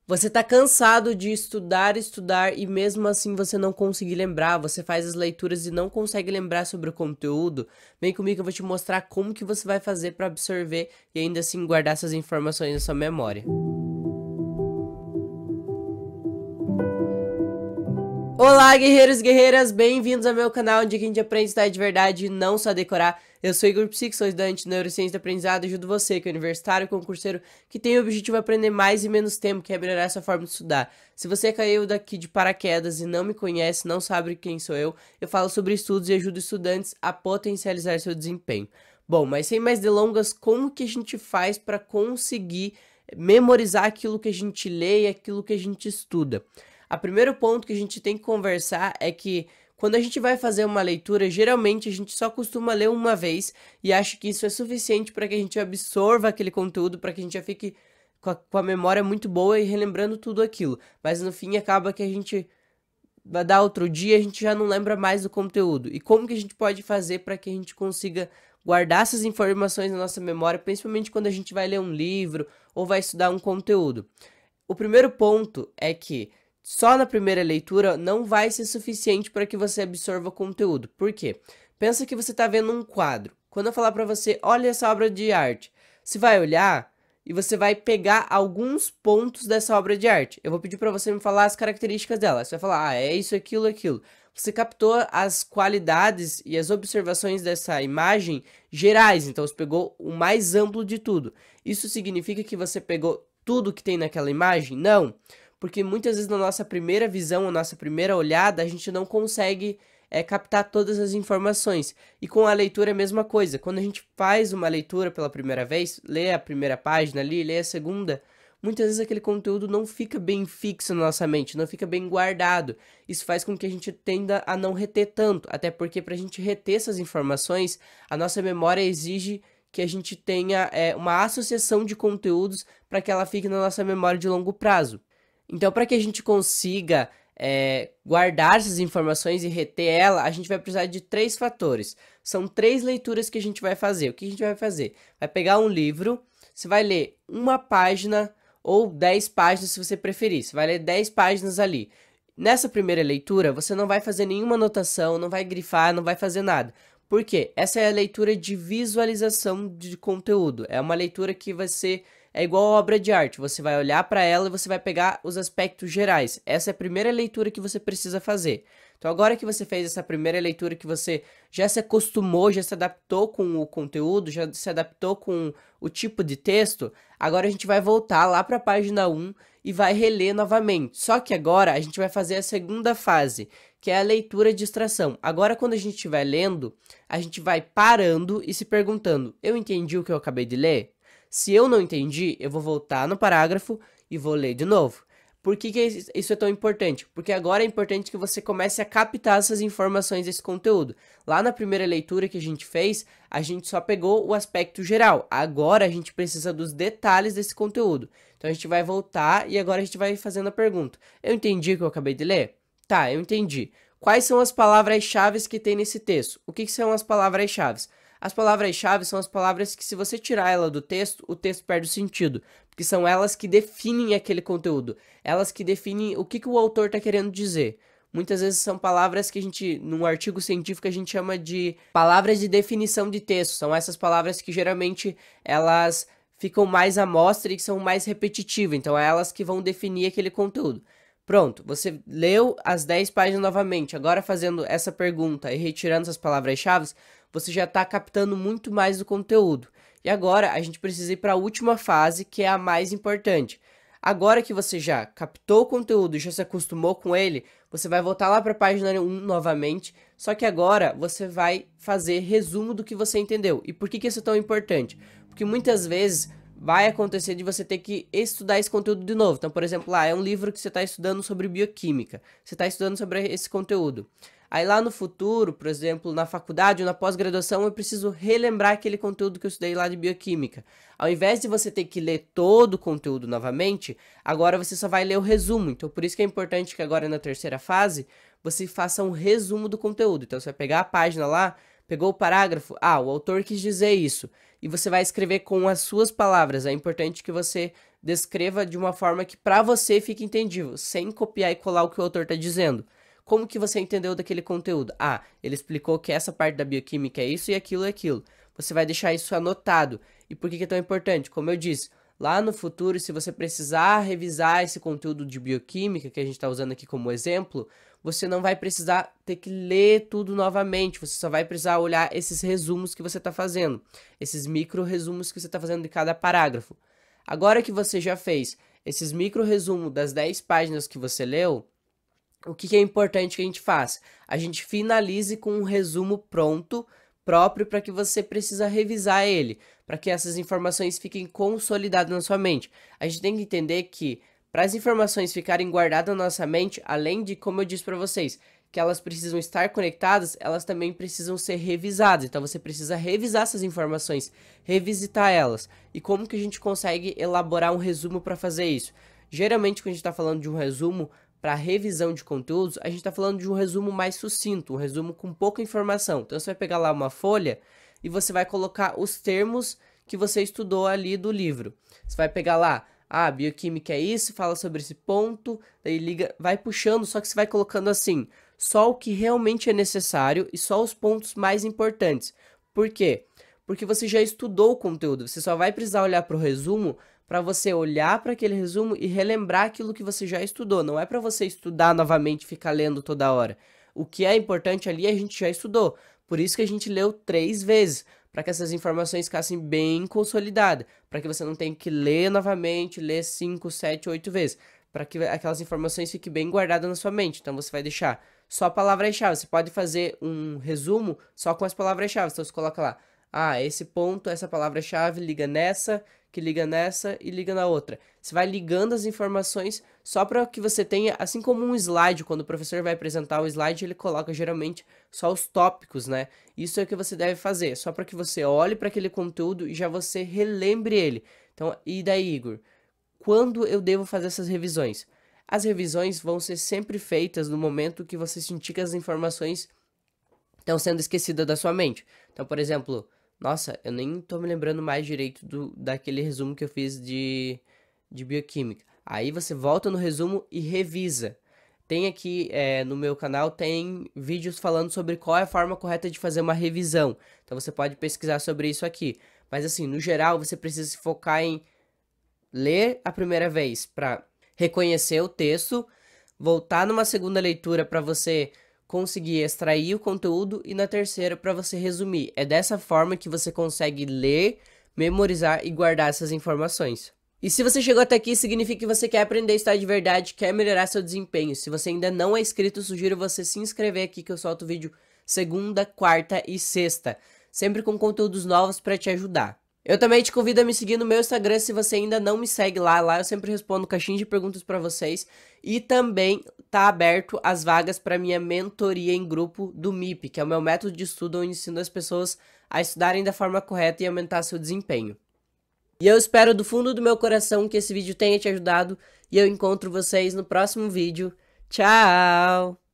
Você tá cansado de estudar e mesmo assim você não conseguir lembrar, você faz as leituras e não consegue lembrar sobre o conteúdo? Vem comigo que eu vou te mostrar como que você vai fazer para absorver e ainda assim guardar essas informações na sua memória. Olá, guerreiros e guerreiras, bem-vindos ao meu canal onde a gente aprende a estudar de verdade e não só decorar. Eu sou Igor Psico, sou estudante de Neurociência do Aprendizado e ajudo você, que é universitário e concurseiro, que tem o objetivo de aprender mais e menos tempo, que é melhorar essa forma de estudar. Se você caiu daqui de paraquedas e não me conhece, não sabe quem sou eu falo sobre estudos e ajudo estudantes a potencializar seu desempenho. Bom, mas sem mais delongas, como que a gente faz para conseguir memorizar aquilo que a gente lê e aquilo que a gente estuda? O primeiro ponto que a gente tem que conversar é que quando a gente vai fazer uma leitura, geralmente a gente só costuma ler uma vez e acha que isso é suficiente para que a gente absorva aquele conteúdo, para que a gente já fique com a memória muito boa e relembrando tudo aquilo. Mas no fim acaba que a gente vai dar outro dia e a gente já não lembra mais do conteúdo. E como que a gente pode fazer para que a gente consiga guardar essas informações na nossa memória, principalmente quando a gente vai ler um livro ou vai estudar um conteúdo? O primeiro ponto é que só na primeira leitura não vai ser suficiente para que você absorva o conteúdo. Por quê? Pensa que você está vendo um quadro. Quando eu falar para você, olha essa obra de arte, você vai olhar e você vai pegar alguns pontos dessa obra de arte. Eu vou pedir para você me falar as características dela. Você vai falar, é isso, aquilo, aquilo. Você captou as qualidades e as observações dessa imagem gerais, então você pegou o mais amplo de tudo. Isso significa que você pegou tudo que tem naquela imagem? Não. Porque muitas vezes na nossa primeira visão, na nossa primeira olhada, a gente não consegue captar todas as informações. E com a leitura é a mesma coisa. Quando a gente faz uma leitura pela primeira vez, lê a primeira página ali, lê a segunda, muitas vezes aquele conteúdo não fica bem fixo na nossa mente, não fica bem guardado. Isso faz com que a gente tenda a não reter tanto, até porque para a gente reter essas informações, a nossa memória exige que a gente tenha uma associação de conteúdos para que ela fique na nossa memória de longo prazo. Então, para que a gente consiga guardar essas informações e reter ela, a gente vai precisar de 3 fatores. São 3 leituras que a gente vai fazer. O que a gente vai fazer? Vai pegar um livro, você vai ler uma página ou 10 páginas se você preferir. Você vai ler 10 páginas ali. Nessa primeira leitura, você não vai fazer nenhuma anotação, não vai grifar, não vai fazer nada. Por quê? Essa é a leitura de visualização de conteúdo. É uma leitura que vai ser igual a obra de arte, você vai olhar para ela e você vai pegar os aspectos gerais. Essa é a primeira leitura que você precisa fazer. Então agora que você fez essa primeira leitura, que você já se acostumou, já se adaptou com o conteúdo, já se adaptou com o tipo de texto, agora a gente vai voltar lá para a página 1 e vai reler novamente. Só que agora a gente vai fazer a segunda fase, que é a leitura de extração. Agora quando a gente estiver lendo, a gente vai parando e se perguntando, eu entendi o que eu acabei de ler? Se eu não entendi, eu vou voltar no parágrafo e vou ler de novo. Por que isso é tão importante? Porque agora é importante que você comece a captar essas informações desse conteúdo. Lá na primeira leitura que a gente fez, a gente só pegou o aspecto geral. Agora a gente precisa dos detalhes desse conteúdo. Então a gente vai voltar e agora a gente vai fazendo a pergunta. Eu entendi o que eu acabei de ler? Tá, eu entendi. Quais são as palavras-chave que tem nesse texto? O que são as palavras-chave? As palavras-chave são as palavras que, se você tirar ela do texto, o texto perde o sentido, porque são elas que definem aquele conteúdo, elas que definem o que o autor está querendo dizer. Muitas vezes são palavras que a gente, num artigo científico, a gente chama de palavras de definição de texto. São essas palavras que geralmente elas ficam mais à mostra e que são mais repetitivas, então é elas que vão definir aquele conteúdo. Pronto, você leu as 10 páginas novamente, agora fazendo essa pergunta e retirando essas palavras-chave, você já está captando muito mais do conteúdo. E agora a gente precisa ir para a última fase, que é a mais importante. Agora que você já captou o conteúdo e já se acostumou com ele, você vai voltar lá para a página 1 novamente, só que agora você vai fazer resumo do que você entendeu. E por que isso é tão importante? Porque muitas vezes vai acontecer de você ter que estudar esse conteúdo de novo. Então, por exemplo, lá é um livro que você está estudando sobre bioquímica, você está estudando sobre esse conteúdo. Aí lá no futuro, por exemplo, na faculdade ou na pós-graduação, eu preciso relembrar aquele conteúdo que eu estudei lá de bioquímica. Ao invés de você ter que ler todo o conteúdo novamente, agora você só vai ler o resumo. Então por isso que é importante que agora na terceira fase, você faça um resumo do conteúdo. Então você vai pegar a página lá, pegou o parágrafo, o autor quis dizer isso. E você vai escrever com as suas palavras. É importante que você descreva de uma forma que para você fique entendível, sem copiar e colar o que o autor está dizendo. Como que você entendeu daquele conteúdo? Ah, ele explicou que essa parte da bioquímica é isso e aquilo e aquilo. Você vai deixar isso anotado. E por que é tão importante? Como eu disse, lá no futuro, se você precisar revisar esse conteúdo de bioquímica, que a gente está usando aqui como exemplo, você não vai precisar ter que ler tudo novamente, você só vai precisar olhar esses resumos que você está fazendo, esses micro resumos que você está fazendo de cada parágrafo. Agora que você já fez esses micro resumos das 10 páginas que você leu, o que é importante que a gente faça? A gente finalize com um resumo pronto, próprio, para que você precisa revisar ele, para que essas informações fiquem consolidadas na sua mente. A gente tem que entender que, para as informações ficarem guardadas na nossa mente, além de, como eu disse para vocês, que elas precisam estar conectadas, elas também precisam ser revisadas. Então você precisa revisar essas informações, revisitar elas. E como que a gente consegue elaborar um resumo para fazer isso? Geralmente, quando a gente está falando de um resumo para revisão de conteúdos, a gente está falando de um resumo mais sucinto, um resumo com pouca informação. Então você vai pegar lá uma folha e você vai colocar os termos que você estudou ali do livro. Você vai pegar lá, bioquímica é isso, fala sobre esse ponto, daí liga, vai puxando, só que você vai colocando assim, só o que realmente é necessário e só os pontos mais importantes. Por quê? Porque você já estudou o conteúdo, você só vai precisar olhar para o resumo para você olhar para aquele resumo e relembrar aquilo que você já estudou. Não é para você estudar novamente e ficar lendo toda hora. O que é importante ali a gente já estudou. Por isso que a gente leu 3 vezes, para que essas informações ficassem bem consolidadas, para que você não tenha que ler novamente, ler 5, 7, 8 vezes, para que aquelas informações fiquem bem guardadas na sua mente. Então você vai deixar só palavras-chave. Você pode fazer um resumo só com as palavras-chave. Então você coloca lá, esse ponto, essa palavra-chave liga nessa, que liga nessa e liga na outra. Você vai ligando as informações só para que você tenha, assim como um slide, quando o professor vai apresentar o slide, ele coloca geralmente só os tópicos, né? Isso é o que você deve fazer, só para que você olhe para aquele conteúdo e já você relembre ele. Então, e daí, Igor? Quando eu devo fazer essas revisões? As revisões vão ser sempre feitas no momento que você sentir que as informações estão sendo esquecidas da sua mente. Então, por exemplo, nossa, eu nem tô me lembrando mais direito daquele resumo que eu fiz de bioquímica. Aí você volta no resumo e revisa. Tem aqui no meu canal, tem vídeos falando sobre qual é a forma correta de fazer uma revisão. Então você pode pesquisar sobre isso aqui. Mas assim, no geral, você precisa se focar em ler a primeira vez para reconhecer o texto, voltar numa segunda leitura para você conseguir extrair o conteúdo e na terceira para você resumir. É dessa forma que você consegue ler, memorizar e guardar essas informações. E se você chegou até aqui, significa que você quer aprender a estudar de verdade, quer melhorar seu desempenho. Se você ainda não é inscrito, sugiro você se inscrever aqui que eu solto vídeo segunda, quarta e sexta, sempre com conteúdos novos para te ajudar. Eu também te convido a me seguir no meu Instagram se você ainda não me segue lá. Lá eu sempre respondo caixinha de perguntas para vocês. E também tá aberto as vagas para minha mentoria em grupo do MIP, que é o meu método de estudo onde ensino as pessoas a estudarem da forma correta e aumentar seu desempenho. E eu espero do fundo do meu coração que esse vídeo tenha te ajudado. E eu encontro vocês no próximo vídeo. Tchau!